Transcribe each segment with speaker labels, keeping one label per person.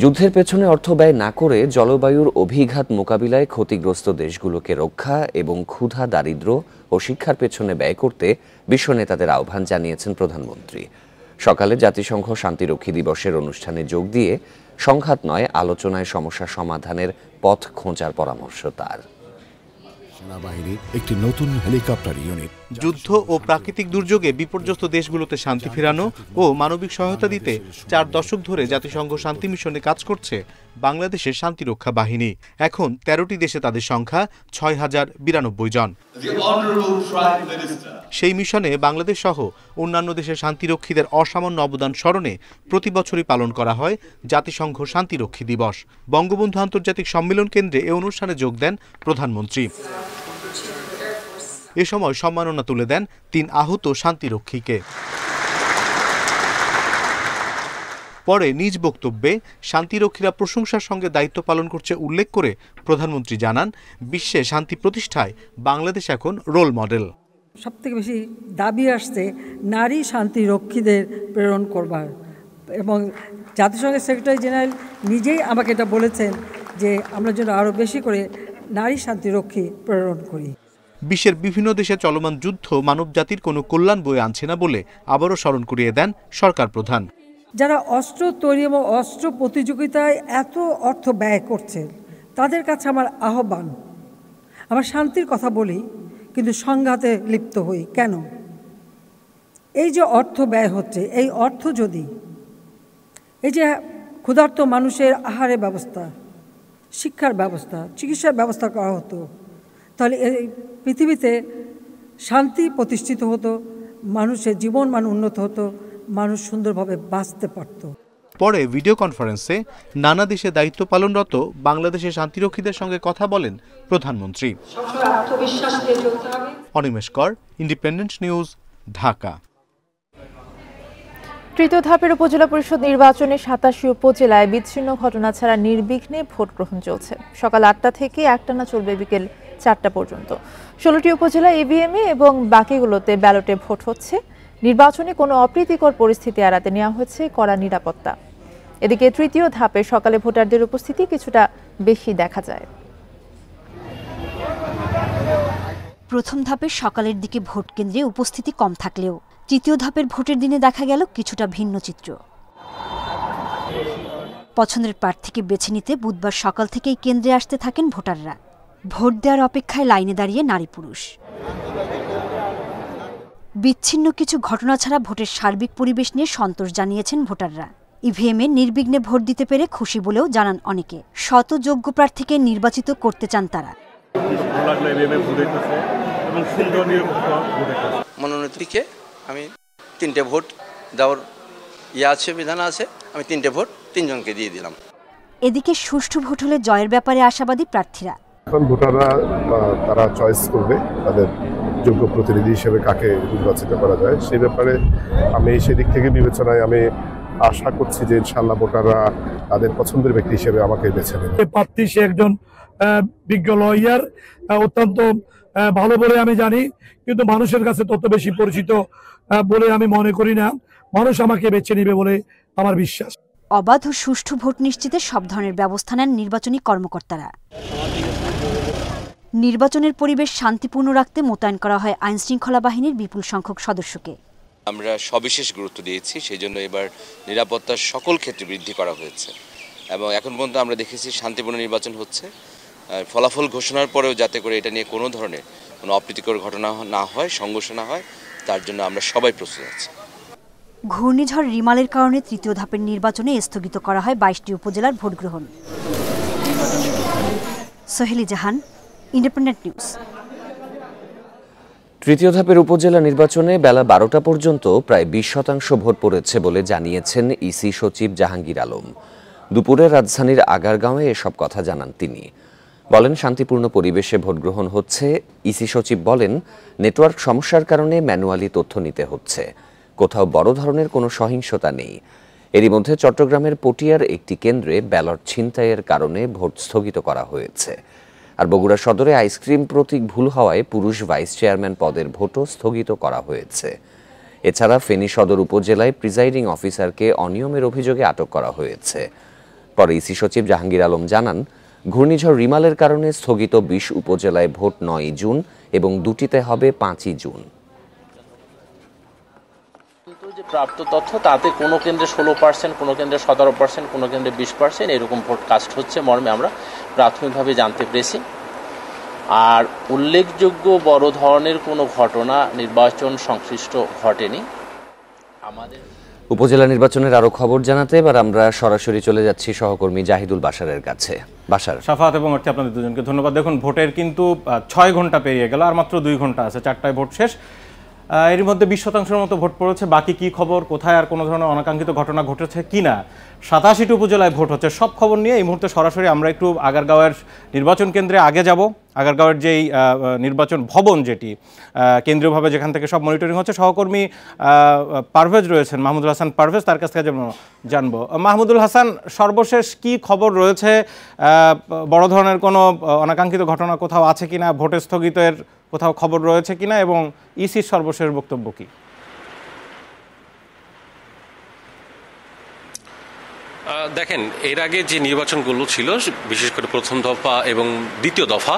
Speaker 1: যুদ্ধের পেছনে অর্থ ব্যয় না করে জলবায়ুর অভিঘাত মোকাবিলায় ক্ষতিগ্রস্ত দেশগুলোকে রক্ষা এবং ক্ষুধা দারিদ্র্য ও শিক্ষার পেছনে ব্যয় করতে বিশ্ব নেতাদের আহ্বান জানিয়েছেন প্রধানমন্ত্রী। সকালে জাতিসংঘ শান্তিরক্ষী দিবসের অনুষ্ঠানে যোগ দিয়ে সংঘাত নয়, আলোচনায় সমস্যা সমাধানের পথ খোঁজার পরামর্শ তার।
Speaker 2: সেনাবাহিনীর একটি নতুন হেলিকপ্টার ইউনিট
Speaker 3: যুদ্ধ ও প্রাকৃতিক দুর্যোগে বিপর্যস্ত দেশগুলোতে শান্তি ফেরানো ও মানবিক সহায়তা দিতে 4 দশক ধরে জাতিসংঘ শান্তি মিশনে কাজ করছে বাংলাদেশের শান্তিরক্ষা বাহিনী। এখন 13টি দেশে তাদের সংখ্যা 6092 জন। সেই মিশনে বাংলাদেশ সহ অন্যান্য দেশের শান্তিরক্ষীদের অসামান্য অবদান স্মরণে প্রতি বছরই পালন করা হয় জাতিসংঘ শান্তিরক্ষী দিবস। বঙ্গবন্ধু আন্তর্জাতিক সম্মেলন কেন্দ্রে এ অনুষ্ঠানে যোগ দেন প্রধানমন্ত্রী। এ সময় সম্মাননা তুলে দেন 3 আহত শান্তিরক্ষীকে। পরে নিজ বক্তব্যে শান্তিরক্ষীরা প্রশংসার সঙ্গে দায়িত্ব পালন করছে উল্লেখ করে প্রধানমন্ত্রী জানান, বিশ্বে শান্তি প্রতিষ্ঠায় বাংলাদেশ এখন রোল মডেল।
Speaker 4: সবথেকে বেশি দাবি আসছে নারী শান্তিরক্ষীদের প্রেরণ করবার, এবং জাতিসংঘের সেক্রেটারি জেনারেল নিজেই আমাকে এটা বলেছেন যে আমরা যেন আরও বেশি করে নারী শান্তিরক্ষী প্রেরণ করি।
Speaker 3: বিশ্বের বিভিন্ন দেশে চলমান যুদ্ধ মানবজাতির কোনো কল্যাণ বয়ে আনছে না বলে আবারও স্মরণ করিয়ে দেন সরকার প্রধান।
Speaker 4: যারা অস্ত্র তৈরি এবং অস্ত্র প্রতিযোগিতায় এত অর্থ ব্যয় করছে তাদের কাছে আমার আহ্বান, আমরা শান্তির কথা বলি কিন্তু সংঘাতে লিপ্ত হই কেন? এই যে অর্থ ব্যয় হচ্ছে, এই অর্থ যদি এই যে ক্ষুধার্ত মানুষের আহারের ব্যবস্থা, শিক্ষার ব্যবস্থা, চিকিৎসার ব্যবস্থা করা হতো, তাহলে এই পৃথিবীতে শান্তি প্রতিষ্ঠিত হতো, মানুষের জীবন মান উন্নত হতো, মানুষ সুন্দরভাবে বাঁচতে পারত।
Speaker 3: পরে ভিডিও কনফারেন্সে নানা দেশে দায়িত্ব পালনরত বাংলাদেশের শান্তিরক্ষীদের সঙ্গে কথা বলেন প্রধানমন্ত্রী। অনিমেষ কর, ইন্ডিপেন্ডেন্ট নিউজ, ঢাকা।
Speaker 5: তৃতীয় ধাপের উপজেলা পরিষদ নির্বাচনে 87 উপজেলায় বিচ্ছিন্ন ঘটনা ছাড়া নির্বিঘ্নে ভোট গ্রহণ চলছে। সকাল 8টা থেকে একটানা চলবে বিকেল 4টা পর্যন্ত। 16টি উপজেলা ইভিএমে এবং বাকিগুলোতে ব্যালটে ভোট হচ্ছে। নির্বাচনে কোনো অপ্রীতিকর পরিস্থিতি এড়াতে নেওয়া হয়েছে কড়া নিরাপত্তা। এদিকে তৃতীয় ধাপে সকালে ভোটারদের উপস্থিতি কিছুটা বেশি দেখা যায়।
Speaker 6: প্রথম ধাপের সকালের দিকে ভোট কেন্দ্রে উপস্থিতি কম থাকলেও তৃতীয় ধাপের ভোটের দিনে দেখা গেল কিছুটা ভিন্ন চিত্র। পছন্দের প্রার্থীকে বেছে নিতে বুধবার সকাল থেকেই কেন্দ্রে আসতে থাকেন ভোটাররা। ভোট দেওয়ার অপেক্ষায় লাইনে দাঁড়িয়ে নারী পুরুষ। বিচ্ছিন্ন কিছু ঘটনা ছাড়া ভোটের সার্বিক পরিবেশ নিয়ে সন্তোষ জানিয়েছেন ভোটাররা। ইভিএমে নির্বিঘ্নে ভোট দিতে পেরে খুশি বলেও জানান অনেকে। শত যোগ্য প্রার্থীকে নির্বাচিত করতে চান তারা।
Speaker 7: মনোনীতকে আমি 3টে ভোট দেওয়ার আছে, বিধান আছে, আমি 3টে ভোট 3 জনকে দিয়ে দিলাম।
Speaker 6: এদিকে সুষ্ঠু ভোট হলে জয়ের ব্যাপারে আশাবাদী প্রার্থীরা।
Speaker 8: এখন ভোটাররা তারা চয়েস করবে তাদের যোগ্য প্রতিনিধি হিসেবে কাকে নির্বাচিত করা যায়, সেই ব্যাপারে আমি সেদিক থেকে বিবেচনায় আমি আশা করছি যে ইনশাআল্লাহ ভোটাররা তাদের পছন্দের ব্যক্তি হিসেবে আমাকে বেছে নেবে।
Speaker 9: প্রার্থী সে একজন বিজ্ঞ লয়ার, অত্যন্ত ভালো বলে আমি জানি, কিন্তু মানুষের কাছে তত বেশি পরিচিত বলে আমি মনে করি না। মানুষ আমাকে বেছে নেবে বলে আমার বিশ্বাস।
Speaker 6: অবাধ ও সুষ্ঠু ভোট নিশ্চিতে সব ধরনের ব্যবস্থা নেন নির্বাচনী কর্মকর্তারা। নির্বাচনের পরিবেশ শান্তিপূর্ণ রাখতে মোতায়েন করা হয় আইনশৃঙ্খলা বাহিনীর বিপুল সংখ্যক সদস্যকে।
Speaker 10: আমরা সবিশেষ গুরুত্ব দিয়েছি, সেই জন্য এবার নিরাপত্তার সকল ক্ষেত্রে বৃদ্ধি করা হয়েছে এবং এখন পর্যন্ত আমরা দেখেছি শান্তিপূর্ণ নির্বাচন হচ্ছে। ফলাফল ঘোষণার পরেও যাতে করে এটা নিয়ে কোনো ধরনের কোনো অপ্রীতিকর ঘটনা না হয়, সংঘর্ষ না হয়, তার জন্য আমরা সবাই প্রস্তুত আছি।
Speaker 6: ঘূর্ণিঝড় রিমালের কারণে তৃতীয় ধাপের নির্বাচনে স্থগিত করা হয় 22টি উপজেলার ভোট গ্রহণ। সোহেলি জাহান, ইন্ডিপেন্ডেন্ট নিউজ।
Speaker 1: তৃতীয় ধাপের উপজেলা নির্বাচনে বেলা 12টা পর্যন্ত প্রায় 20% ভোট পড়েছে বলে জানিয়েছেন ইসি সচিব জাহাঙ্গীর আলম। দুপুরে রাজধানীর আগারগাঁওয়ে এসব কথা জানান তিনি। বলেন, শান্তিপূর্ণ পরিবেশে ভোট গ্রহণ হচ্ছে। ইসি সচিব বলেন, নেটওয়ার্ক সমস্যার কারণে ম্যানুয়ালি তথ্য নিতে হচ্ছে, কোথাও বড় ধরনের কোনো সহিংসতা নেই। এরই মধ্যে চট্টগ্রামের পটিয়ার একটি কেন্দ্রে ব্যালট ছিনতাইয়ের কারণে ভোট স্থগিত করা হয়েছে। আর বগুড়া সদরে আইসক্রিম প্রতীক ভুল হওয়ায় পুরুষ ভাইস চেয়ারম্যান পদের ভোটও স্থগিত করা হয়েছে। এছাড়া ফেনী সদর উপজেলায় প্রিজাইডিং অফিসারকে অনিয়মের অভিযোগে আটক করা হয়েছে। পরে ইসি সচিব জাহাঙ্গীর আলম জানান, ঘূর্ণিঝড় রিমালের কারণে স্থগিত 20 উপজেলায় ভোট 9 জুন এবং দুটিতে হবে 5 জুন।
Speaker 11: যে প্রাপ্ত তথ্য তাতে কোনো কেন্দ্রে 16%, কোনো কেন্দ্রে 17%, কোনো কেন্দ্রে 20% এরকম ভোট কাস্ট হচ্ছে মর্মে আমরা প্রাথমিকভাবে জানতে পেরেছি। আর উল্লেখযোগ্য বড় ধরনের কোনো ঘটনা নির্বাচন সংশ্লিষ্ট ঘটেনি। আমাদের
Speaker 1: উপজেলা নির্বাচনের আরো খবর জানাতে এবার আমরা সরাসরি চলে যাচ্ছি সহকর্মী জাহিদুল বাশারের কাছে। বাশার।
Speaker 12: সাফাত এবং অর্থে আপনাদের দুজনকে ধন্যবাদ। দেখুন, ভোটের কিন্তু 6 ঘন্টা পেরিয়ে গেল, আর মাত্র 2 ঘন্টা আছে, 4টায় ভোট শেষ। এর মধ্যে 20% মতো ভোট পড়েছে। বাকি কি খবর, কোথায় আর কোনো ধরনের অনাকাঙ্ক্ষিত ঘটনা ঘটেছে কিনা, 87টি উপজেলায় ভোট হচ্ছে, সব খবর নিয়ে এই মুহূর্তে সরাসরি আমরা একটু আগারগাঁওয়ের নির্বাচন কেন্দ্রে আগে যাব। আগারগাঁওয়ের যেই নির্বাচন ভবন, যেটি কেন্দ্রীয়ভাবে যেখান থেকে সব মনিটরিং হচ্ছে, সহকর্মী পারভেজ রয়েছেন, মাহমুদুল হাসান পারভেজ, তার কাছ থেকে জানবো। মাহমুদুল হাসান, সর্বশেষ কি খবর রয়েছে? বড় ধরনের কোনো অনাকাঙ্ক্ষিত ঘটনা কোথাও আছে কিনা, ভোটের স্থগিতের কোথাও খবর রয়েছে কিনা, এবং ইসির সর্বশেষ বক্তব্য কি?
Speaker 13: দেখেন, এর আগে যে নির্বাচনগুলো ছিল, বিশেষ করে প্রথম দফা এবং দ্বিতীয় দফা,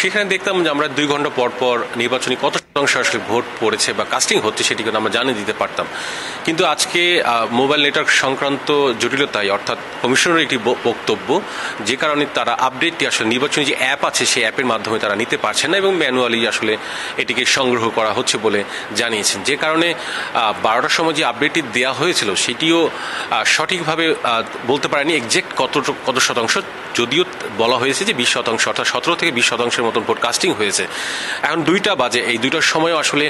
Speaker 13: সেখানে দেখতাম যে আমরা 2 ঘন্টা পর পর নির্বাচনী কত শতাংশ আসলে ভোট পড়েছে বা কাস্টিং হচ্ছে সেটি কিন্তু আমরা জানিয়ে দিতে পারতাম। কিন্তু আজকে মোবাইল নেটওয়ার্ক সংক্রান্ত জটিলতায়, অর্থাৎ কমিশনের একটি বক্তব্য, যে কারণে তারা আপডেটটি আসলে নির্বাচনী যে অ্যাপ আছে সেই অ্যাপের মাধ্যমে তারা নিতে পারছেন না এবং ম্যানুয়ালি আসলে এটিকে সংগ্রহ করা হচ্ছে বলে জানিয়েছেন। যে কারণে 12টার সময় যে আপডেটটি দেওয়া হয়েছিল সেটিও সঠিকভাবে বলতে পারেনি এক্সাক্ট কত শতাংশ, যদিও বলা হয়েছে যে 20%, অর্থাৎ 17 থেকে 20%-এর মতন ভোট কাস্টিং হয়েছে। এখন 2টা বাজে, এই 2টার সময়ও আসলে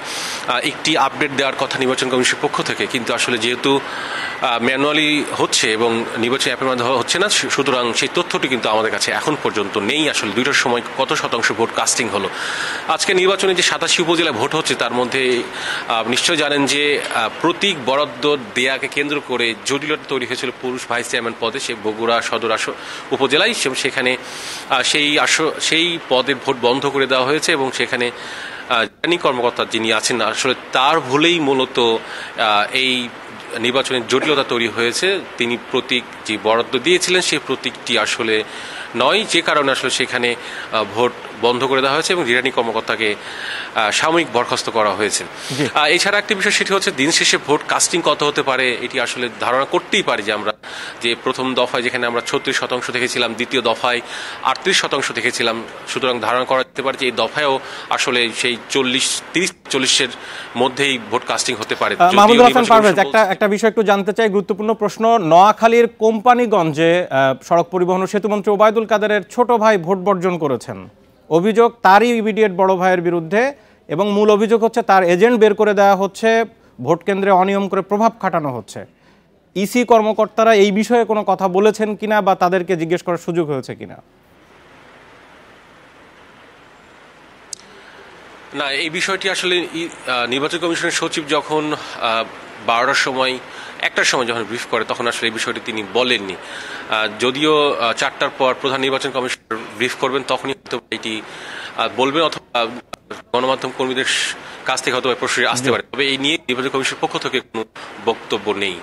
Speaker 13: একটি আপডেট দেওয়ার কথা নির্বাচন কমিশনের পক্ষ থেকে, কিন্তু আসলে যেহেতু ম্যানুয়ালি হচ্ছে এবং নির্বাচন অ্যাপের মাধ্যমে হচ্ছে না, সুতরাং সেই তথ্যটি কিন্তু আমাদের কাছে এখন পর্যন্ত নেই আসলে 2টার সময় কত শতাংশ ভোট কাস্টিং হলো। আজকে নির্বাচনে যে 87 উপজেলায় ভোট হচ্ছে, তার মধ্যে নিশ্চয় জানেন যে প্রতীক বরাদ্দ দেয়াকে কেন্দ্র করে জটিলতা তৈরি হয়েছিল পুরুষ ভাইস চেয়ারম্যান পদে, সে বগুড়া সদর উপজেলায়। সেখানে সেই পদের ভোট বন্ধ করে দেওয়া হয়েছে এবং সেখানে রিটার্নিং কর্মকর্তা যিনি আছেন, আসলে তার ভুলেই মূলত এই নির্বাচনের জটিলতা তৈরি হয়েছে। তিনি প্রতীক যে বরাদ্দ দিয়েছিলেন সেই প্রতীকটি আসলে নয়, যে কারণে আসলে সেখানে ভোট বন্ধ করে দেওয়া হয়েছে এবং রিটার্নিং কর্মকর্তাকে সাময়িক বরখাস্ত করা হয়েছে। এছাড়া একটি বিষয়, সেটি হচ্ছে দিন শেষে ভোট কাস্টিং কত হতে পারে এটি আসলে ধারণা করতেই পারি যে আমরা যে প্রথম দফায় যেখানে আমরা 36% দেখেছিলাম, দ্বিতীয় দফায় 38% দেখেছিলাম, সুতরাং ধারণা করা যেতে পারে যে এই দফায়ও আসলে সেই 30-40-এর মধ্যেই ভোট কাস্টিং হতে পারে।
Speaker 12: মাহমুদুল হাসান পারভেজ, একটা বিষয় একটু জানতে চাই, গুরুত্বপূর্ণ প্রশ্ন। নোয়াখালীর কোম্পানিগঞ্জে সড়ক পরিবহন ও সেতুমন্ত্রী ওবায়দুল কাদেরের ছোট ভাই ভোট বর্জন করেছেন। অভিযোগ তারই ইমিডিয়েট বড় ভাইয়ের বিরুদ্ধে, এবং মূল অভিযোগ হচ্ছে তার এজেন্ট বের করে দেওয়া হচ্ছে, ভোট কেন্দ্রে অনিয়ম করে প্রভাব খাটানো হচ্ছে। ইসি কর্মকর্তারা এই বিষয়ে কোনো কথা বলেছেন কিনা বা তাদেরকে জিজ্ঞেস করার সুযোগ হয়েছে কিনা?
Speaker 13: না, এই বিষয়টি আসলে নির্বাচন কমিশনের সচিব যখন 12টার সময় 1টার সময় যখন ব্রিফ করে তখন আসলে এই বিষয়টি তিনি বলেননি। যদিও 4টার পর প্রধান নির্বাচন কমিশনার ব্রিফ করবেন তখনই হয়তো এটি বলবেন, অথবা গণমাধ্যম কর্মীদের কাছ থেকে হয়তো প্রশ্ন আসতে পারে। তবে এই নিয়ে নির্বাচন কমিশনের পক্ষ থেকে কোনো বক্তব্য নেই।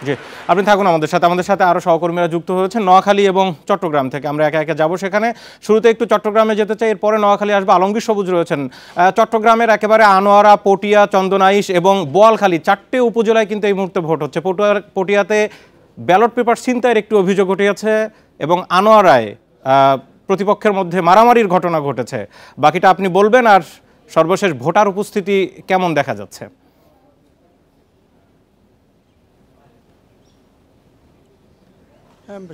Speaker 12: জি, আপনি থাকুন আমাদের সাথে আরো সহকর্মীরা যুক্ত হয়েছেন নোয়াখালী এবং চট্টগ্রাম থেকে। আমরা একে একে যাবো সেখানে। শুরুতে একটু চট্টগ্রামে যেতে চাই, এরপরে নোয়াখালী আসবে। আলমগীর সবুজ রয়েছেন চট্টগ্রামের একেবারে আনোয়ারা, পটিয়া, চন্দনাইশ এবং বোয়ালখালী 4টে উপজেলায় কিন্তু এই মুহূর্তে ভোট হচ্ছে। পটিয়াতে ব্যালট পেপার ছিনতাইয়ের একটি অভিযোগ ঘটেছে এবং আনোয়ারায় প্রতিপক্ষের মধ্যে মারামারির ঘটনা ঘটেছে। বাকিটা আপনি বলবেন, আর সর্বশেষ ভোটার উপস্থিতি কেমন দেখা যাচ্ছে?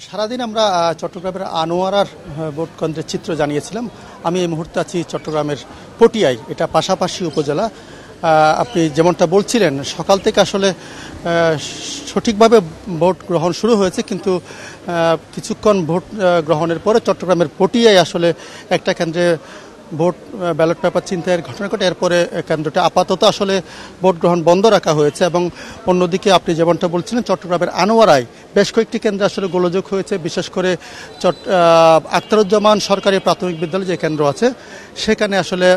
Speaker 14: সারাদিন আমরা চট্টগ্রামের আনোয়ারার ভোট কেন্দ্রের চিত্র জানিয়েছিলাম। আমি এই মুহূর্তে আছি চট্টগ্রামের পটিয়ায়, এটা পাশাপাশি উপজেলা। আপনি যেমনটা বলছিলেন, সকাল থেকে আসলে সঠিকভাবে ভোট গ্রহণ শুরু হয়েছে, কিন্তু কিছুক্ষণ ভোট গ্রহণের পরে চট্টগ্রামের পটিয়ায় আসলে একটা কেন্দ্রে ভোট ব্যালট পেপার ছিনতাইয়ের ঘটনা ঘটে। এরপরে কেন্দ্রটি আপাতত আসলে ভোট গ্রহণ বন্ধ রাখা হয়েছে। এবং অন্যদিকে আপনি যেমনটা বলছিলেন, চট্টগ্রামের আনোয়ারায় বেশ কয়েকটি কেন্দ্রে আসলে গোলযোগ হয়েছে। বিশেষ করে আখতারুজ্জামান সরকারি প্রাথমিক বিদ্যালয় যে কেন্দ্র আছে, সেখানে আসলে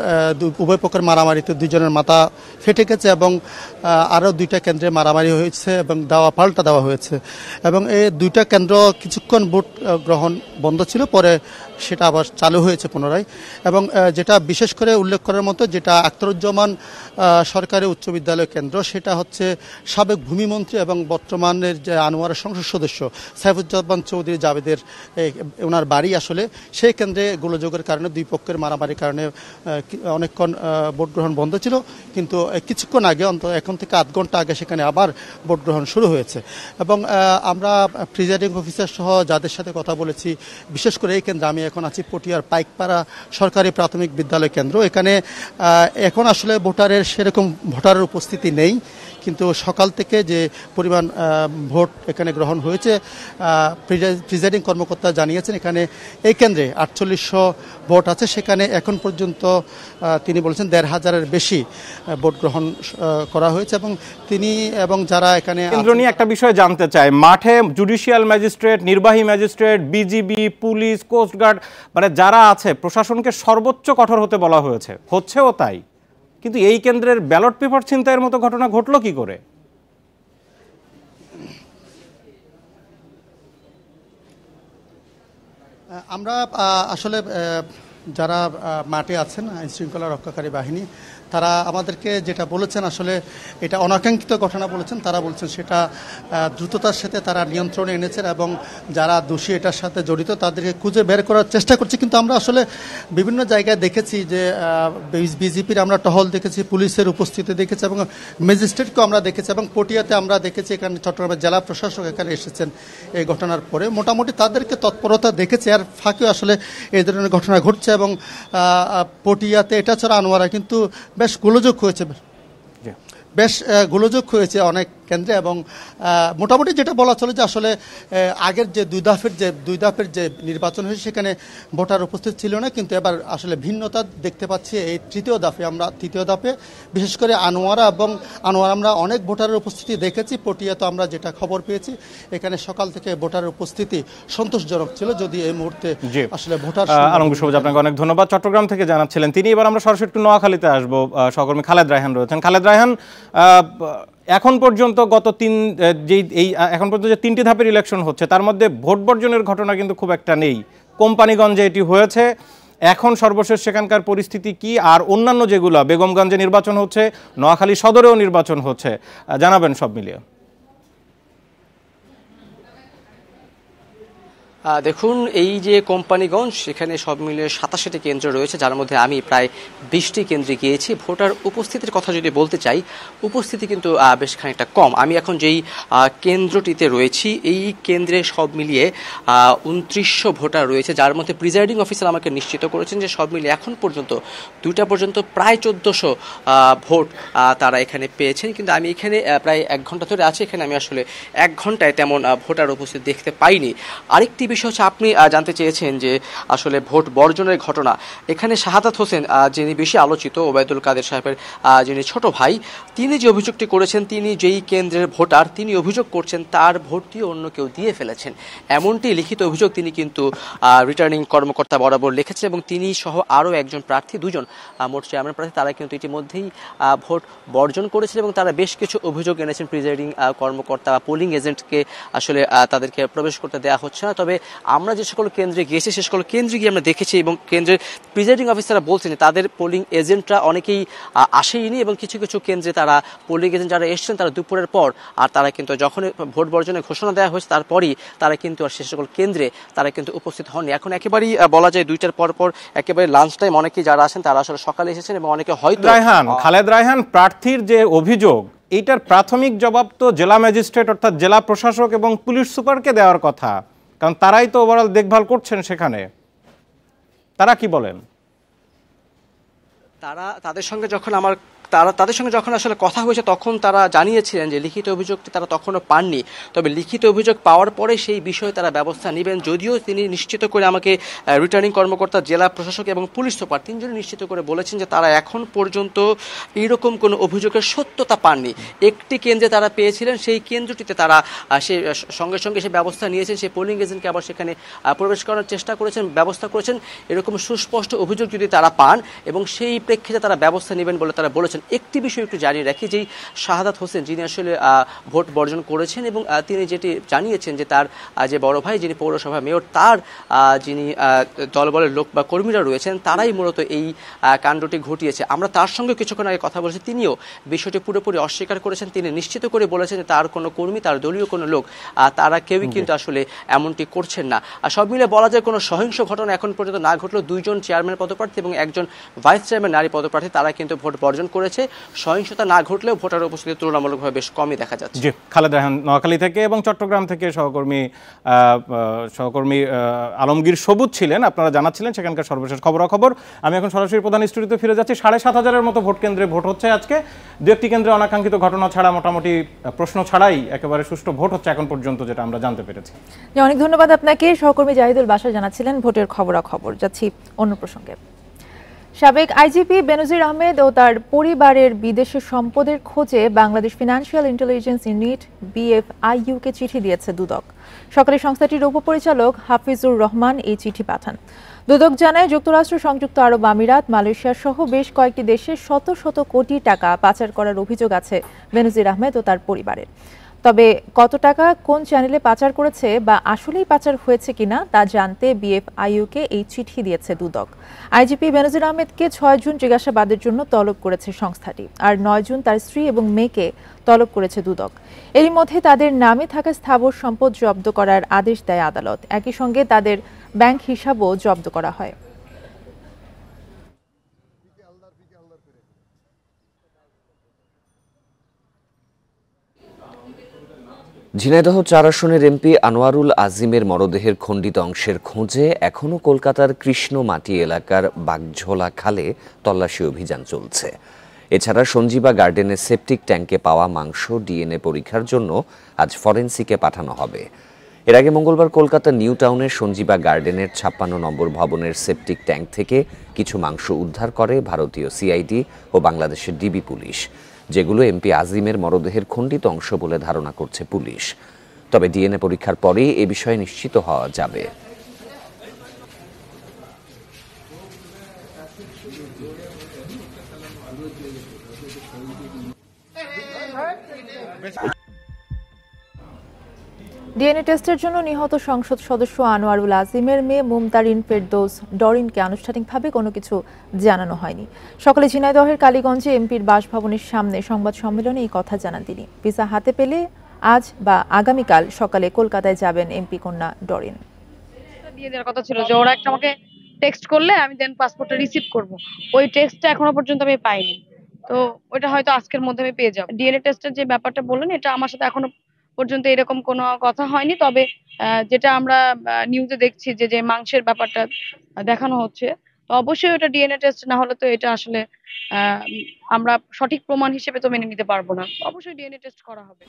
Speaker 14: উভয় পক্ষের মারামারিতে দুজনের মাথা ফেটে গেছে এবং আরও দুইটা কেন্দ্রে মারামারি হয়েছে এবং পাল্টা দেওয়া হয়েছে। এবং এই দুইটা কেন্দ্র কিছুক্ষণ ভোট গ্রহণ বন্ধ ছিল, পরে সেটা আবার চালু হয়েছে পুনরায়। এবং যেটা বিশেষ করে উল্লেখ করার মতো, যেটা আখতারুজ্জামান সরকারি উচ্চ বিদ্যালয় কেন্দ্র, সেটা হচ্ছে সাবেক ভূমিমন্ত্রী এবং বর্তমানের যে আনোয়ারের সংসদ সদস্য সাইফুজ্জামান চৌধুরী জাভেদের ওনার বাড়ি আসলে সেই কেন্দ্রে গোলযোগের কারণে দুই পক্ষের মারামারির কারণে অনেকক্ষণ ভোট গ্রহণ বন্ধ ছিল। কিন্তু কিছুক্ষণ আগে, এখন থেকে আধ ঘন্টা আগে সেখানে আবার ভোট গ্রহণ শুরু হয়েছে। এবং আমরা প্রিজাইডিং অফিসার সহ যাদের সাথে কথা বলেছি, বিশেষ করে এই কেন্দ্রে, আমি এখন আছি পটিয়ার পাইকপাড়া সরকারি প্রাথমিক বিদ্যালয় কেন্দ্র, এখানে এখন আসলে সেরকম ভোটারের উপস্থিতি নেই। কিন্তু সকাল থেকে যে পরিমাণ ভোট এখানে গ্রহণ হয়েছে, প্রিজাইডিং কর্মকর্তা জানিয়েছেন এখানে এই কেন্দ্রে 4800 ভোট আছে। সেখানে এখন পর্যন্ত তিনি বলেছেন 1500-এর বেশি ভোট গ্রহণ করা হয়েছে। এবং তিনি এবং যারা এখানে
Speaker 12: কেন্দ্র নিয়ে একটা বিষয় জানতে চাই, মাঠে জুডিশিয়াল ম্যাজিস্ট্রেট, নির্বাহী ম্যাজিস্ট্রেট, বিজিবি, পুলিশ, কোস্টগার্ড, মানে যারা আছে প্রশাসনকে সর্বোচ্চ কঠোর হতে বলা হচ্ছেও তাই। কিন্তু এই কেন্দ্রের ব্যালট পেপার ছিনতাইয়ের মতো ঘটনা ঘটলো কি করে?
Speaker 14: আমরা আসলে যারা মাঠে আছেন, আইন শৃঙ্খলা রক্ষাকারী বাহিনী, তারা আমাদেরকে যেটা বলেছেন, আসলে এটা অনাকাঙ্ক্ষিত ঘটনা বলেছেন। তারা বলছেন সেটা দ্রুততার সাথে তারা নিয়ন্ত্রণে এনেছেন এবং যারা দোষী এটার সাথে জড়িত তাদেরকে খুঁজে বের করার চেষ্টা করছি। কিন্তু আমরা আসলে বিভিন্ন জায়গায় দেখেছি যে বিজেপির আমরা টহল দেখেছি, পুলিশের উপস্থিতি দেখেছি এবং ম্যাজিস্ট্রেটকেও আমরা দেখেছি। এবং পটিয়াতে আমরা দেখেছি, এখানে চট্টগ্রামের জেলা প্রশাসক এখানে এসেছেন এই ঘটনার পরে। মোটামুটি তাদেরকে তৎপরতা দেখেছি, আর ফাঁকেও আসলে এই ধরনের ঘটনা ঘটছে। এবং পটিয়াতে এটা ছাড়া আনোয়ারা কিন্তু বেশ গোলযোগ হয়েছে অনেক কেন্দ্রে। এবং মোটামুটি যেটা বলা চলে যে আসলে আগের যে দুই ধাপের যে নির্বাচন হয়েছে, সেখানে ভোটার উপস্থিত ছিল না। কিন্তু এবার আসলে ভিন্নতা দেখতে পাচ্ছি এই তৃতীয় ধাপে বিশেষ করে আনোয়ারা আমরা অনেক ভোটারের উপস্থিতি দেখেছি। পটিয়াতে আমরা যেটা খবর পেয়েছি, এখানে সকাল থেকে ভোটারের উপস্থিতি সন্তোষজনক ছিল, যদি এই মুহূর্তে আসলে ভোটার।
Speaker 12: আলমগীর সবুজ, আপনাকে অনেক ধন্যবাদ। চট্টগ্রাম থেকে জানাচ্ছিলেন তিনি। এবার আমরা সরাসরি একটু নোয়াখালীতে আসবো। সহকর্মী খালেদ রায়হান রয়েছেন। খালেদ রায়হান, এখন পর্যন্ত এখন পর্যন্ত যে 3টি ধাপের ইলেকশন হচ্ছে, তার মধ্যে ভোট বর্জনের ঘটনা কিন্তু খুব একটা নেই। কোম্পানিগঞ্জে এটি হয়েছে। এখন সর্বশেষ সেখানকার পরিস্থিতি কি? আর অন্যান্য যেগুলো, বেগমগঞ্জে নির্বাচন হচ্ছে, নোয়াখালী সদরেও নির্বাচন হচ্ছে, জানাবেন সব মিলিয়ে।
Speaker 15: দেখুন, এই যে কোম্পানিগঞ্জ, সেখানে সব মিলিয়ে 87টি কেন্দ্র রয়েছে, যার মধ্যে আমি প্রায় 20টি কেন্দ্রে গিয়েছি। ভোটার উপস্থিতির কথা যদি বলতে চাই, উপস্থিতি কিন্তু বেশ খানিকটা কম। আমি এখন যেই কেন্দ্রটিতে রয়েছি, এই কেন্দ্রে সব মিলিয়ে 2900 ভোটার রয়েছে, যার মধ্যে প্রিজাইডিং অফিসার আমাকে নিশ্চিত করেছেন যে সব মিলিয়ে এখন পর্যন্ত 2টা পর্যন্ত প্রায় 1400 ভোট তারা এখানে পেয়েছেন। কিন্তু আমি এখানে প্রায় 1 ঘন্টা ধরে আছি, এখানে আমি আসলে 1 ঘন্টায় তেমন ভোটার উপস্থিতি দেখতে পাইনি। আরেকটি বিষয় হচ্ছে, আপনি জানতে চেয়েছেন যে আসলে ভোট বর্জনের ঘটনা। এখানে শাহাদাত হোসেন, যিনি বেশি আলোচিত, ওবায়দুল কাদের সাহেবের যিনি ছোট ভাই, তিনি যে অভিযোগটি করেছেন, তিনি যেই কেন্দ্রের ভোটার, তিনি অভিযোগ করছেন তার ভোটটি অন্য কেউ দিয়ে ফেলেছেন। এমনটি লিখিত অভিযোগ তিনি কিন্তু রিটার্নিং কর্মকর্তা বরাবর লিখেছেন। এবং তিনি সহ আরও একজন প্রার্থী, 2জন মোট চেয়ারম্যান প্রার্থী, তারা কিন্তু ইতিমধ্যেই ভোট বর্জন করেছেন এবং তারা বেশ কিছু অভিযোগ এনেছেন প্রিজাইডিং কর্মকর্তা বা পোলিং এজেন্টকে আসলে তাদেরকে প্রবেশ করতে দেওয়া হচ্ছে না। তবে আমরা যে সকল কেন্দ্রে গিয়েছি, সে সকল কেন্দ্রে গিয়ে আমরা দেখেছি এবং কেন্দ্রের প্রিজাইডিং অফিসাররা বলছেন তাদের পোলিং এজেন্টরা অনেকেই আসেইনি এবং কিছু কিছু কেন্দ্রে তারা পোলিং এজেন্ট যারা এসছেন, তারা দুপুরের পর, আর তারা কিন্তু যখন ভোট বর্জনের ঘোষণা দেওয়া হয়েছে তারপরই তারা কিন্তু আর সে সকল কেন্দ্রে তারা কিন্তু উপস্থিত হননি। এখন একেবারেই বলা যায় 2টার পর একেবারে লাঞ্চ টাইম, অনেকেই যারা আসেন তারা আসলে সকালে এসেছেন এবং অনেকে হয়তো।
Speaker 12: খালেদ রায়হান, প্রার্থীর যে অভিযোগ, এইটার প্রাথমিক জবাব তো জেলা ম্যাজিস্ট্রেট অর্থাৎ জেলা প্রশাসক এবং পুলিশ সুপারকে দেওয়ার কথা, কারণ তারাই তো ওভারঅল দেখভাল করছেন সেখানে। তারা কি বলেন?
Speaker 15: তাদের সঙ্গে যখন আমার তাদের সঙ্গে যখন আসলে কথা হয়েছে তখন তারা জানিয়েছিলেন যে লিখিত অভিযোগটি তারা তখনও পাননি, তবে লিখিত অভিযোগ পাওয়ার পরে সেই বিষয়ে তারা ব্যবস্থা নেবেন। যদিও তিনি নিশ্চিত করে আমাকে রিটার্নিং কর্মকর্তা, জেলা প্রশাসক এবং পুলিশ সুপার তিনজনই নিশ্চিত করে বলেছেন যে তারা এখন পর্যন্ত এইরকম কোনো অভিযোগের সত্যতা পাননি। একটি কেন্দ্রে তারা পেয়েছিলেন, সেই কেন্দ্রটিতে তারা সঙ্গে সঙ্গে সে ব্যবস্থা নিয়েছেন, সেই পোলিং এজেন্টকে আবার সেখানে প্রবেশ করার চেষ্টা করেছেন, ব্যবস্থা করেছেন। এরকম সুস্পষ্ট অভিযোগ যদি তারা পান এবং সেই প্রেক্ষিতে তারা ব্যবস্থা নেবেন বলে তারা বলেছেন। একটি বিষয় একটু জানিয়ে রাখি, যেই শাহাদাত হোসেন যিনি আসলে ভোট বর্জন করেছেন এবং তিনি যেটি জানিয়েছেন যে তার যে বড় ভাই যিনি পৌরসভা মেয়র, তার যিনি দলবলের লোক বা কর্মীরা রয়েছেন তারাই মূলত এই কাণ্ডটি ঘটিয়েছে। আমরা তার সঙ্গে কিছুক্ষণ আগে কথা বলেছি, তিনিও বিষয়টি পুরোপুরি অস্বীকার করেছেন। তিনি নিশ্চিত করে বলেছেন যে তার কোনো কর্মী, তার দলীয় কোনো লোক, তারা কেউই কিন্তু আসলে এমনটি করছেন না। আর সব মিলে বলা যায় কোনো সহিংস ঘটনা এখন পর্যন্ত না ঘটলেও 2 জন চেয়ারম্যান পদপ্রার্থী এবং 1 জন ভাইস চেয়ারম্যান নারী পদপ্রার্থী তারা কিন্তু ভোট বর্জন করেছে। সহিংসতা না ঘটলেও ভোটার উপস্থিতি তুলনামূলকভাবে বেশ কমই দেখা যাচ্ছে।
Speaker 12: জি, খালেদ রায়হান নোয়াখালী থেকে এবং চট্টগ্রাম থেকে সহকর্মী আলমগীর সবুজ ছিলেন, আপনারা জানাচ্ছিলেন সেখানকার সর্বশেষ খবরাখবর। আমি এখন সরাসরি প্রধান স্টুডিওতে ফিরে যাচ্ছি। ৭,৫০০-এর মতো ভোট কেন্দ্রে ভোট হচ্ছে আজকে। 2-1টি কেন্দ্রে অনাকাঙ্ক্ষিত ঘটনা ছাড়া মোটামুটি প্রশ্ন ছাড়াই একেবারে সুষ্ঠু ভোট হচ্ছে এখন পর্যন্ত, যেটা আমরা জানতে পেরেছি।
Speaker 5: অনেক ধন্যবাদ আপনাকে। সহকর্মী জাহিদুল বাশার জানাচ্ছিলেন ভোটের খবরাখবর। যাচ্ছি অন্য প্রসঙ্গে। সাবেক আইজিপি বেনজির আহমেদ ও তার পরিবারের বিদেশি সম্পদের খোঁজে বাংলাদেশ ফিনান্সিয়াল ইন্টেলিজেন্স ইউনিট BFIU-কে চিঠি দিয়েছে দুদক। সরকারি সংস্থাটির উপপরিচালক হাফিজুর রহমান এই চিঠি পাঠান। দুদক জানায়, যুক্তরাষ্ট্র, সংযুক্ত আরব আমিরাত, মালয়েশিয়া সহ বেশ কয়েকটি দেশে শত শত কোটি টাকা পাচার করার অভিযোগ আছে বেনজির আহমেদ ও তার পরিবারের। তবে কত টাকা কোন চ্যানেলে পাচার করেছে বা আসলেই পাচার হয়েছে কিনা তা জানতে BFIU-কে এই চিঠি দিয়েছে দুদক। আইজিপি বেনজির আহমেদকে 6 জুন জিজ্ঞাসাবাদের জন্য তলব করেছে সংস্থাটি, আর 9 জুন তার স্ত্রী এবং মেয়েকে তলব করেছে দুদক। এরই মধ্যে তাদের নামে থাকা স্থাবর সম্পদ জব্দ করার আদেশ দেয় আদালত। একই সঙ্গে তাদের ব্যাংক হিসাবও জব্দ করা হয়।
Speaker 1: ঝিনাইদহ 4 আসনের এমপি আনোয়ারুল আজিমের মরদেহের খণ্ডিত অংশের খোঁজে এখনও কলকাতার কৃষ্ণমাটি এলাকার বাগঝোলা খালে তল্লাশি অভিযান চলছে। এছাড়া সঞ্জীবা গার্ডেনের সেপটিক ট্যাঙ্কে পাওয়া মাংস DNA পরীক্ষার জন্য আজ ফরেনসিকে পাঠানো হবে। এর আগে মঙ্গলবার কলকাতা নিউ টাউনের সঞ্জীবা গার্ডেনের 56 নম্বর ভবনের সেপটিক ট্যাঙ্ক থেকে কিছু মাংস উদ্ধার করে ভারতীয় CID ও বাংলাদেশের ডিবি পুলিশ, যেগুলো এমপি আজিমের মরদেহের খণ্ডিত অংশ বলে ধারণা করছে পুলিশ। তবে DNA পরীক্ষার পরেই এ বিষয়ে নিশ্চিত হওয়া যাবে।
Speaker 5: DNA টেস্টের জন্য নিহত সংসদ সদস্য আনোয়ারুল আজিমের মেয়ে মুমতারিন ফেরদৌস ডরিনকে আনুষ্ঠানিকভাবে কোনো কিছু জানানো হয়নি। সকালে ঝিনাইদহের কালীগঞ্জে এমপির বাসভবনের সামনে সংবাদ সম্মেলনে এই কথা জানান তিনি। ভিসা হাতে পেলে আজ বা আগামীকাল সকালে কলকাতায় যাবেন এমপি কন্যা ডরিন।
Speaker 16: দিয়ে দেওয়ার কথা ছিল যে ওরা একটা আমাকে টেক্সট করলে আমি দেন পাসপোর্টটা রিসিভ করব। ওই টেক্সটটা এখনো পর্যন্ত আমি পাইনি, তো ওটা হয়তো আজকের মধ্যে আমি পেয়ে যাব। DNA টেস্টের যে ব্যাপারটা বললেন, এটা আমার সাথে এখনো পর্যন্ত এরকম কোনো কথা হয়নি। তবে যেটা আমরা নিউজে দেখছি যে মাংসের ব্যাপারটা দেখানো হচ্ছে, তো অবশ্যই ওটা DNA টেস্ট না হলে তো এটা আসলে আমরা সঠিক প্রমাণ হিসেবে তো মেনে নিতে পারবো না। অবশ্যই DNA টেস্ট করা হবে।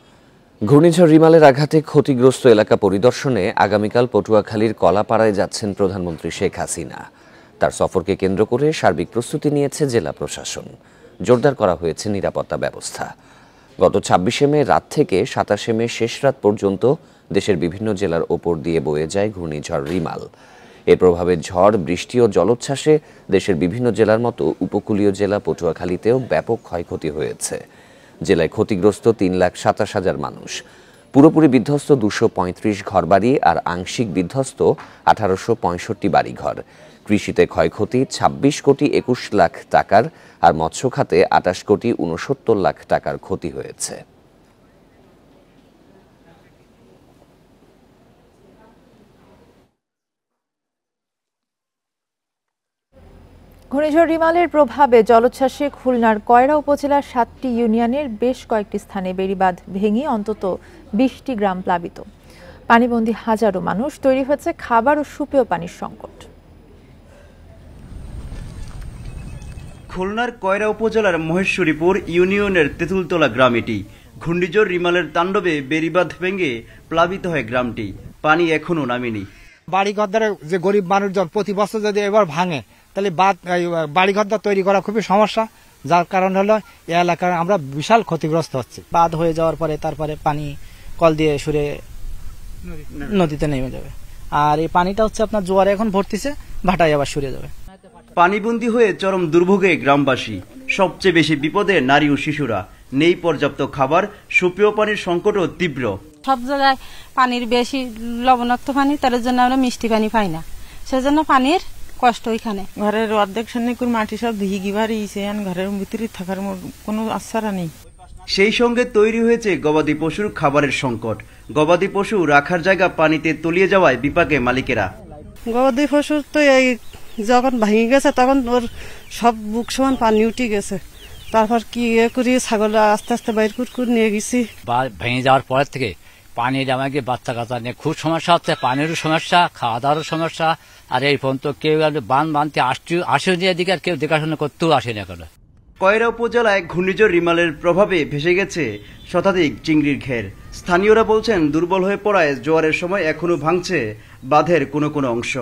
Speaker 1: ঘূর্ণিঝড় রিমালের আঘাতে ক্ষতিগ্রস্ত এলাকা পরিদর্শনে আগামীকাল পটুয়াখালীর কলাপাড়ায় যাচ্ছেন প্রধানমন্ত্রী শেখ হাসিনা। তার সফরকে কেন্দ্র করে সার্বিক প্রস্তুতি নিয়েছে জেলা প্রশাসন। জোরদার করা হয়েছে নিরাপত্তা ব্যবস্থা। গত 26শে মে রাত থেকে 27শে মে শেষ রাত পর্যন্ত দেশের বিভিন্ন জেলার ওপর দিয়ে বয়ে যায় ঘূর্ণিঝড় রিমাল। এর প্রভাবে ঝড়, বৃষ্টি ও জলোচ্ছ্বাসে দেশের বিভিন্ন জেলার মতো উপকূলীয় জেলা পটুয়াখালীতেও ব্যাপক ক্ষয়ক্ষতি হয়েছে। জেলায় ক্ষতিগ্রস্ত 3,27,000 মানুষ। পুরোপুরি বিধ্বস্ত 235 ঘরবাড়ি আর আংশিক বিধ্বস্ত 1865 বাড়িঘর। কৃষিতে ক্ষয়ক্ষতি 26 কোটি 21 লাখ টাকার আর মৎস্য খাতে 28 কোটি 69 লাখ টাকার ক্ষতি হয়েছে।
Speaker 5: ঘূর্ণিঝড় রিমালের প্রভাবে জলোচ্ছ্বাসে খুলনার কয়রা উপজেলার 7টি ইউনিয়নের বেশ কয়েকটি স্থানে বেড়িবাঁধ ভেঙে অন্তত 20টি গ্রাম প্লাবিত। পানিবন্দী হাজারো মানুষ। তৈরি হয়েছে খাবার ও সুপেয় পানির সংকট।
Speaker 17: খুলনার কয়রা উপজেলার মহেশ্বরীপুর ইউনিয়নের তেঁতুলতলা গ্রাম এটি। ঘূর্ণিঝড় রিমালের তাণ্ডবে বেড়িবাঁধ ভেঙে প্লাবিত হয় গ্রামটি। পানি এখনো নামেনি।
Speaker 18: বাড়িঘর যে গরিব মানুষজন প্রতি বছর যদি এবার ভাঙে তাহলে বাড়িঘর তৈরি করা খুবই সমস্যা, যার কারণ হলো এই এলাকার আমরা বিশাল ক্ষতিগ্রস্ত হচ্ছে।
Speaker 19: বাঁধ হয়ে যাওয়ার পরে তারপরে পানি কল দিয়ে সরে নদীতে নেমে যাবে, আর এই পানিটা হচ্ছে আপনার জোয়ারে এখন ভর্তিছে, ভাটায় আবার সরে যাবে।
Speaker 17: পানিবন্দী হয়ে চরম দুর্ভোগে গ্রামবাসী। সবচেয়ে বেশি বিপদে নারী ও শিশুরা। নেই পর্যাপ্ত খাবার, সুপেয় পানির সংকটও তীব্র।
Speaker 20: সব জায়গায় পানির বেশি লবণাক্ত পানি, তার জন্য আমরা মিষ্টি পানি পাই না, সেজন্য পানির কষ্ট। এখানে
Speaker 21: ঘরের অর্ধেক সন্নিকুর মাটি সব ধুয়ে গিবারে ঘরের ভিতরে থাকার কোনো আশ্বারা নেই।
Speaker 17: সেই সঙ্গে তৈরি হয়েছে গবাদি পশুর খাবারের সংকট। গবাদি পশু রাখার জায়গা পানিতে তলিয়ে যাওয়ায় বিপাকে মালিকেরা।
Speaker 20: গবাদি পশুর তো এই যখন ভেঙে গেছে তখন ওর সব বুক সমান পানি উঠে গেছে, তারপর কি করি ছাগল আস্তে আস্তে বাইর করে নিয়ে গেছি।
Speaker 22: ভেঙে যাওয়ার পর থেকে পানি জমা গিয়ে বাচ্চা কাচ্চা নিয়ে খুব সমস্যা হচ্ছে, পানিরও সমস্যা, খাওয়া দাওয়ারও সমস্যা। আর এই পর্যন্ত কেউ বানতে আসেনি এদিকে, আর কেউ দেখাশোনা করতেও আসেনি এখনো।
Speaker 17: কয়রা উপজেলায় ঘূর্ণিঝড় রিমালের প্রভাবে ভেসে গেছে শতাধিক চিংড়ির ঘের। স্থানীয়রা বলছেন দুর্বল হয়ে পড়ায় জোয়ারের সময় এখনো ভাঙছে বাঁধের কোনো কোনো অংশ।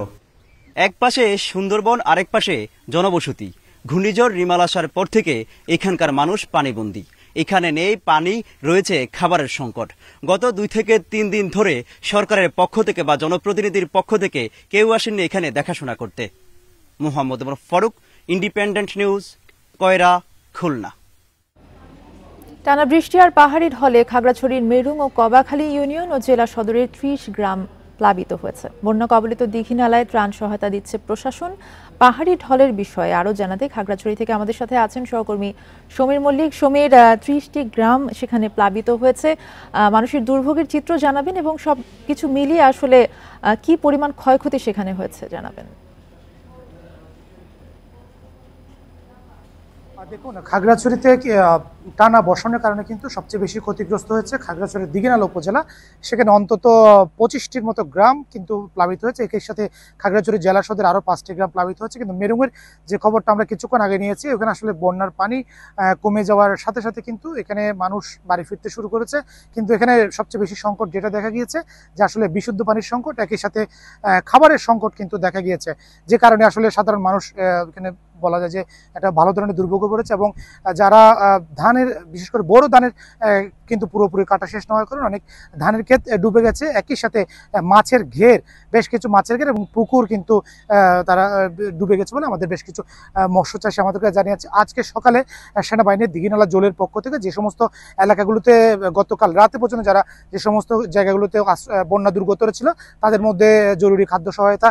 Speaker 17: এক পাশে সুন্দরবন, আরেক পাশে জনবসতি। ঘূর্ণিঝড় রিমাল আসার পর থেকে এখানকার মানুষ পানিবন্দী। এখানে নেই পানি, রয়েছে খাবারের সংকট। গত 2 থেকে 3 দিন ধরে সরকারের পক্ষ থেকে বা জনপ্রতিনিধির পক্ষ থেকে কেউ আসেননি এখানে দেখাশোনা করতে। মোহাম্মদ ফারুক, ইন্ডিপেন্ডেন্ট নিউজ, কয়রা, খুলনা।
Speaker 5: টানা বৃষ্টি আর পাহাড়ি ঢলে খাগড়াছড়ির মেরুং ও কবাখালী ইউনিয়ন ও জেলা সদরের 30 গ্রাম প্লাবিত হয়েছে। বন্যা কবলিত দীঘিনালায় ত্রাণ সহায়তা দিচ্ছে প্রশাসন। পাহাড়ি ঢলের বিষয়ে আরো জানাতে খাগড়াছড়ি থেকে আমাদের সাথে আছেন সহকর্মী সমীর মল্লিক। সমীর, 30টি গ্রাম সেখানে প্লাবিত হয়েছে, মানুষের দুর্ভোগের চিত্র জানাবেন এবং সবকিছু মিলিয়ে আসলে কি পরিমাণ ক্ষয়ক্ষতি সেখানে হয়েছে জানাবেন।
Speaker 23: দেখুন, খাগড়াছড়িতে টানা বর্ষণের কারণে কিন্তু সবচেয়ে বেশি ক্ষতিগ্রস্ত হয়েছে খাগড়াছড়ির দীঘিনালা উপজেলা। সেখানে অন্তত 25টির মতো গ্রাম কিন্তু প্লাবিত হয়েছে। এর সাথে খাগড়াছড়ি জেলা সদরে আরও 5টি গ্রাম প্লাবিত হয়েছে। কিন্তু মেরুঙের যে খবরটা আমরা কিছুক্ষণ আগে নিয়েছি, ওখানে আসলে বন্যার পানি কমে যাওয়ার সাথে সাথে কিন্তু এখানে মানুষ বাড়ি ফিরতে শুরু করেছে। কিন্তু এখানে সবচেয়ে বেশি সংকট যেটা দেখা গিয়েছে যে আসলে বিশুদ্ধ পানির সংকট, একই সাথে খাবারের সংকট কিন্তু দেখা গিয়েছে, যে কারণে আসলে সাধারণ মানুষ এখানে বলা যায় যে একটা ভালো ধরনের দুর্ভোগে পড়েছে। এবং যারা ধানের, বিশেষ করে বড় ধানের কিন্তু পুরোপুরি কাটা শেষ না হওয়ার কারণে অনেক ধানের ক্ষেত ডুবে গেছে। একই সাথে মাছের ঘের, বেশ কিছু মাছের ঘের এবং পুকুর কিন্তু তারা ডুবে গেছে বলে আমাদের বেশ কিছু মৎস্য চাষী আমাদেরকে জানিয়েছে। আজকে সকালে সেনাবাহিনীর দীঘিনালা জোলের পক্ষ থেকে যে সমস্ত এলাকাগুলোতে গতকাল রাতে পর্যন্ত যারা যে সমস্ত জায়গাগুলোতে বন্যা দুর্গত ছিল তাদের মধ্যে জরুরি খাদ্য সহায়তা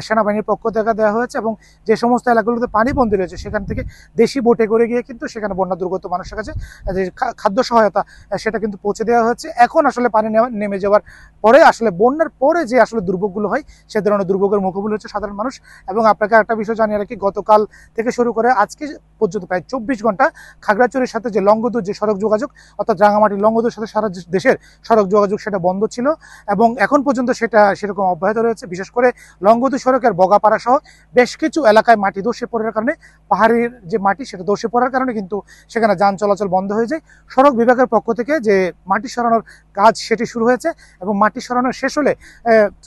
Speaker 23: সেনাবাহিনীর পক্ষ থেকে দেওয়া হয়েছে। এবং যে সমস্ত এলাকাগুলোতে পানি বন্দী রয়েছে সেখান থেকে দেশি বোটে করে গিয়ে কিন্তু সেখানে বন্যা দুর্গত মানুষের কাছে যে খাদ্য সহায়তা সেটা কিন্তু পৌঁছে দেওয়া হয়েছে। এখন আসলে পানি নেমে যাওয়ার পরে আসলে বন্যার পরে যে আসলে দুর্ভোগগুলো হয় সে ধরনের দুর্ভোগের মুখোমুখি হচ্ছে সাধারণ মানুষ। এবং আপনাকে একটা বিষয় জানিয়ে রাখি, গতকাল থেকে শুরু করে আজকে পর্যন্ত প্রায় 24 ঘন্টা খাগড়াছড়ির সাথে যে লংগদুর যে সড়ক যোগাযোগ, অর্থাৎ রাঙামাটির লংগদুর সাথে সারা দেশের সড়ক যোগাযোগ সেটা বন্ধ ছিল এবং এখন পর্যন্ত সেটা সেরকম অব্যাহত রয়েছে। বিশেষ করে লংগদুর সড়কের বগাপাড়া সহ বেশ কিছু এলাকায় মাটি ধসে পড়ার কারণে, পাহাড়ের যে মাটি সেটা ধসে পড়ার কারণে কিন্তু সেখানে যান চলাচল বন্ধ হয়ে যায়। সড়ক বিভাগের পক্ষ থেকে যে মাটি সরানোর কাজ সেটি শুরু হয়েছে এবং মাটি সরানো শেষ হলে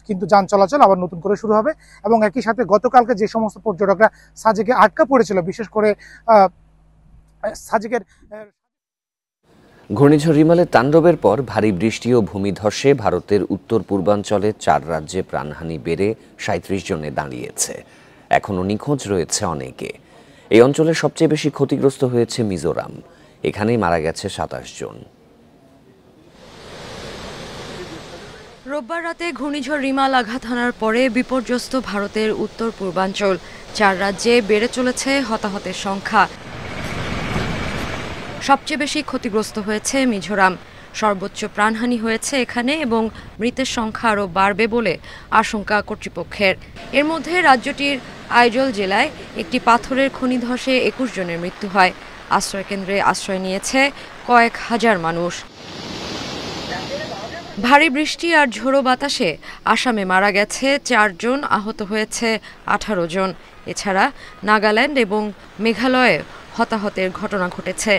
Speaker 23: কিন্তু যান চলাচল আবার নতুন করে শুরু হবে। এবং একই সাথে গতকালকে যে সমস্ত পর্যটকরা সাজেকে আটকা পড়েছিল, বিশেষ করে সাজেকের
Speaker 1: ঘূর্ণিঝড় রিমালের তাণ্ডবের পর ভারী বৃষ্টি ও ভূমিধসে ভারতের উত্তর পূর্বাঞ্চলে 4 রাজ্যে প্রাণহানি বেড়ে 37 জনে দাঁড়িয়েছে। এখনও নিখোঁজ রয়েছে অনেকে। এই অঞ্চলে সবচেয়ে বেশি ক্ষতিগ্রস্ত হয়েছে মিজোরাম। এখানেই মারা গেছে 27 জন।
Speaker 24: রোববার রাতে ঘূর্ণিঝড় রিমাল আঘাত হানার পরে বিপর্যস্ত ভারতের উত্তর পূর্বাঞ্চল। 4 রাজ্যে বেড়ে চলেছে হতাহতের সংখ্যা। সবচেয়ে বেশি ক্ষতিগ্রস্ত হয়েছে মিজোরাম। সর্বোচ্চ প্রাণহানি হয়েছে এখানে এবং মৃতের সংখ্যা আরও বাড়বে বলে আশঙ্কা কর্তৃপক্ষের। এর মধ্যে রাজ্যটির আইজল জেলায় একটি পাথরের খনি ধসে 21 জনের মৃত্যু হয়। আশ্রয়কেন্দ্রে আশ্রয় নিয়েছে কয়েক হাজার মানুষ। ভারী বৃষ্টি আর ঝোড়ো বাতাসে আসামে মারা গেছে 4 জন, আহত হয়েছে 18 জন। এছাড়া নাগাল্যান্ড এবং মেঘালয়ে হতাহতের ঘটনা ঘটেছে।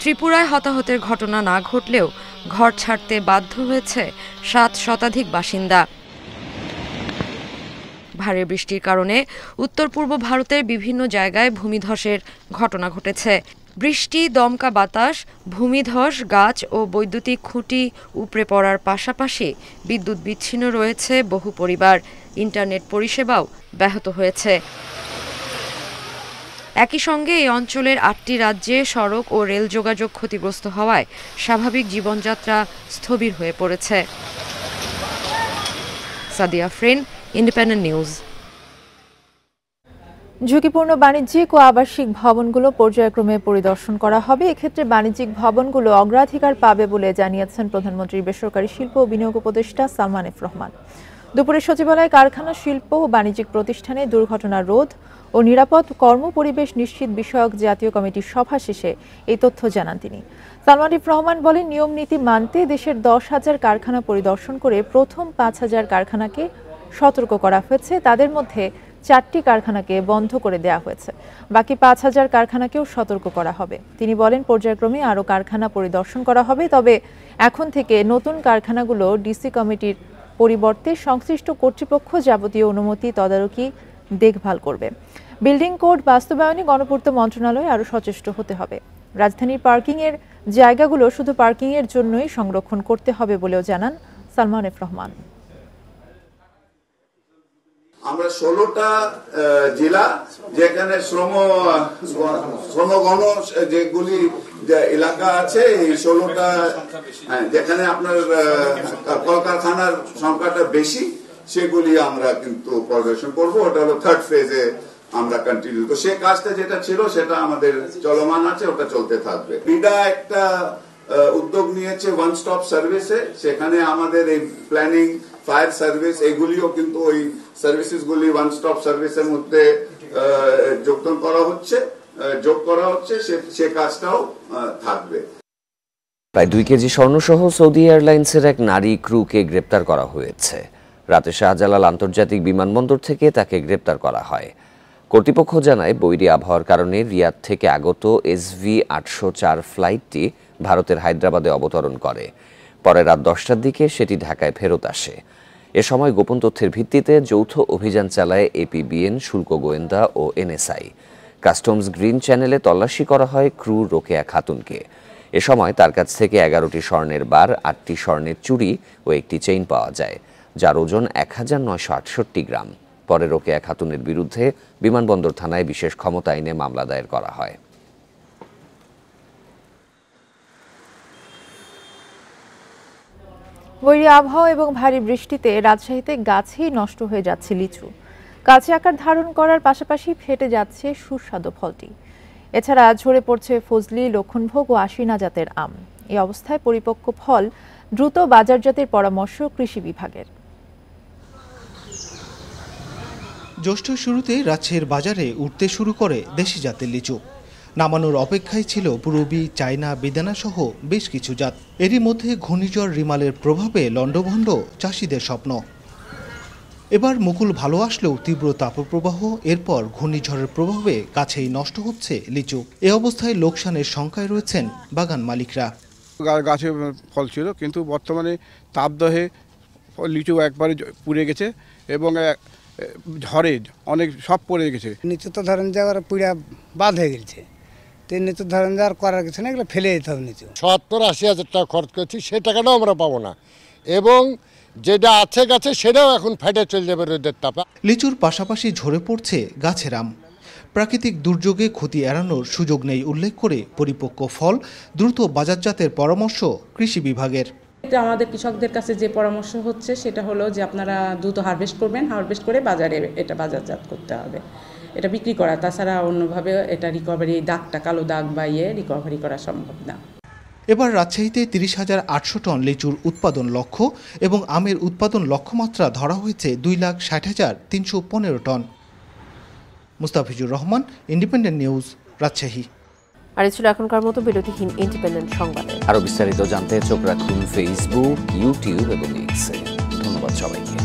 Speaker 24: ত্রিপুরায় হতাহতের ঘটনা না ঘটলেও ঘর ছাড়তে বাধ্য হয়েছে 7 শতাধিক বাসিন্দা। ভারী বৃষ্টির কারণে উত্তর পূর্ব ভারতের বিভিন্ন জায়গায় ভূমিধসের ঘটনা ঘটেছে। বৃষ্টি, দমকা বাতাস, ভূমিধস, গাছ ও বৈদ্যুতিক খুঁটি উপড়ে পড়ার পাশাপাশি বিদ্যুৎ বিচ্ছিন্ন রয়েছে বহু পরিবার। ইন্টারনেট পরিষেবাও ব্যাহত হয়েছে। একই সঙ্গে এই অঞ্চলের 8টি রাজ্যে সড়ক ও রেল যোগাযোগ ক্ষতিগ্রস্ত হওয়ায় স্বাভাবিক জীবনযাত্রা স্থবির হয়ে পড়েছে। Sadia Afrin, independent news.
Speaker 5: ঝুঁকিপূর্ণ বাণিজ্যিক ও আবাসিক ভবনগুলো পর্যায়ক্রমে পরিদর্শন করা হবে। এক্ষেত্রে বাণিজ্যিক ভবনগুলো অগ্রাধিকার পাবে বলে জানিয়েছেন প্রধানমন্ত্রীর বেসরকারি শিল্প ও বিনিয়োগ উপদেষ্টা সালমান এফ রহমান। দুপুরে সচিবালয়ে কারখানা, শিল্প ও বাণিজ্যিক প্রতিষ্ঠানে দুর্ঘটনা রোধ ও নিরাপদ কর্মপরিবেশ নিশ্চিত বিষয়ক জাতীয় কমিটির সভা শেষে এই তথ্য জানান তিনি। সালমান এফ রহমান বলেন, নিয়ম নীতি মানতে দেশের 10,000 কারখানা পরিদর্শন করে প্রথম 5,000 কারখানাকে সতর্ক করা হয়েছে। তাদের মধ্যে 4টি কারখানাকে বন্ধ করে দেওয়া হয়েছে। বাকি 5,000 কারখানাকেও সতর্ক করা হবে। তিনি বলেন, পর্যায়ক্রমে আরও কারখানা পরিদর্শন করা হবে। তবে এখন থেকে নতুন কারখানাগুলো ডিসি কমিটির পরিবর্তে সংশ্লিষ্ট কর্তৃপক্ষ যাবতীয় অনুমতি, তদারকি, দেখভাল করবে। বিল্ডিং কোড বাস্তবায়নে গণপূর্ত মন্ত্রণালয় আরও সচেষ্ট হতে হবে। রাজধানীর পার্কিংয়ের জায়গাগুলো শুধু পার্কিংয়ের জন্যই সংরক্ষণ করতে হবে বলেও জানান সালমান এফ রহমান।
Speaker 2: আমরা 16টা জেলা যেখানে শ্রমঘন যেগুলি এলাকা আছে, এই 16টা যেখানে আপনার কলকারখানার সংখ্যাটা বেশি, সেগুলি আমরা কিন্তু পরিদর্শন করবো। ওটা হলো 3rd ফেজে আমরা কন্টিনিউ। তো সে কাজটা যেটা ছিল সেটা আমাদের চলমান আছে, ওটা চলতে থাকবে। বিডা একটা উদ্যোগ নিয়েছে ওয়ান স্টপ সার্ভিসে, সেখানে আমাদের এই প্ল্যানিং, ফায়ার সার্ভিস, এগুলিও কিন্তু ওই সার্ভিসেস গুলি ওয়ান স্টপ সার্ভিসের মধ্যে যোগ করা হচ্ছে, সে কাজটাও থাকবে।
Speaker 1: প্রায় 2 কেজি স্বর্ণসহ সৌদি এয়ারলাইন্সের এক নারী ক্রুকে গ্রেপ্তার করা হয়েছে। রাতে শাহজালাল আন্তর্জাতিক বিমানবন্দর থেকে তাকে গ্রেপ্তার করা হয়। কর্তৃপক্ষ জানায়, বৈরী আবহাওয়ার কারণে রিয়াদ থেকে আগত SV 804 ফ্লাইটটি ভারতের হায়দ্রাবাদে অবতরণ করে। পরে রাত 10টার দিকে সেটি ঢাকায় ফেরত আসে। এ সময় গোপন তথ্যের ভিত্তিতে যৌথ অভিযান চালায় APBN, শুল্ক গোয়েন্দা ও NSI। কাস্টমস গ্রিন চ্যানেলে তল্লাশি করা হয় ক্রু রোকেয়া খাতুনকে। এ সময় তার কাছ থেকে 11টি স্বর্ণের বার, 8টি স্বর্ণের চুড়ি ও একটি চেইন পাওয়া যায়, যার ওজন 1968 গ্রাম। পরে রোকেয়া খাতুনের বিরুদ্ধে বিমানবন্দর থানায় বিশেষ ক্ষমতা আইনে মামলা দায়ের করা হয়।
Speaker 5: বৈরী আবহাওয়া এবং ভারী বৃষ্টিতে রাজশাহীতে গাছেই নষ্ট হয়ে যাচ্ছে লিচু। গাছে আকার ধারণ করার পাশাপাশি ফেটে যাচ্ছে সুস্বাদু ফলটি। এছাড়া ঝরে পড়ছে ফজলি, লক্ষণভোগ ও আশিনা জাতের আম। এই অবস্থায় পরিপক্ক ফল দ্রুত বাজারজাতের পরামর্শ কৃষি বিভাগের।
Speaker 3: জ্যৈষ্ঠ শুরুতে রাজশাহীর বাজারে উঠতে শুরু করে দেশি জাতের লিচু। নামানোর অপেক্ষায় ছিল পুরবী, চায়না, বেদানা সহ বেশ কিছু জাত। এরই মধ্যে ঘূর্ণিঝড় রিমালের প্রভাবে লণ্ডভণ্ড চাষিদের স্বপ্ন। এবার মুকুল ভালো আসলেও তীব্র তাপপ্রবাহ, এরপর ঘূর্ণিঝড়ের প্রভাবে গাছেই নষ্ট হচ্ছে লিচু। এ অবস্থায় লোকসানের শঙ্কায় রয়েছেন বাগান মালিকরা।
Speaker 4: গাছে ফল ছিল, কিন্তু বর্তমানে তাপদহে লিচু একবারে পুড়ে গেছে এবং ঝড়ে অনেক সব পড়ে গেছে।
Speaker 7: নিচে তো ধরেন যে ওরা পুড়া বাদ হয়ে গেছে, তো নিচে ধরেন যে আর করার কিছু না, এগুলো ফেলে দিতে হবে। নিচে
Speaker 25: 70-80 হাজার টাকা খরচ করেছি, সেই টাকাটাও আমরা পাবো না, এবং যেটা আছে গাছে সেটাও এখন ফেটে চলে যাবে রোদের তাপে।
Speaker 3: লিচুর পাশাপাশি ঝরে পড়ছে গাছের আম। প্রাকৃতিক দুর্যোগে ক্ষতি এড়ানোর সুযোগ নেই উল্লেখ করে পরিপক্ক ফল দ্রুত বাজারজাতের পরামর্শ কৃষি বিভাগের।
Speaker 26: আমাদের কৃষকদের কাছে যে পরামর্শ হচ্ছে সেটা হলো যে আপনারা দ্রুত হারভেস্ট করবেন, হারভেস্ট করে বাজারে এটা বাজারজাত করতে হবে, এটা বিক্রি করা। তাছাড়া অন্যভাবে এটা রিকভারি, দাগটা কালো দাগ বা রিকভারি করা সম্ভব না।
Speaker 3: এবার রাজশাহীতে 30,800 টন লিচুর উৎপাদন লক্ষ্য এবং আমের উৎপাদন লক্ষ্যমাত্রা ধরা হয়েছে 2,60,315 টন। Mustafizur Rahman, Independent News, Rajshahi.
Speaker 6: আর এই ছিল এখনকার মতো বিরতিহীন ইন্ডিপেন্ডেন্ট সংবাদে।
Speaker 1: আরো বিস্তারিত জানতে চোখ রাখুন ফেসবুক, ইউটিউব এবং এক্সে। ধন্যবাদ সবাইকে।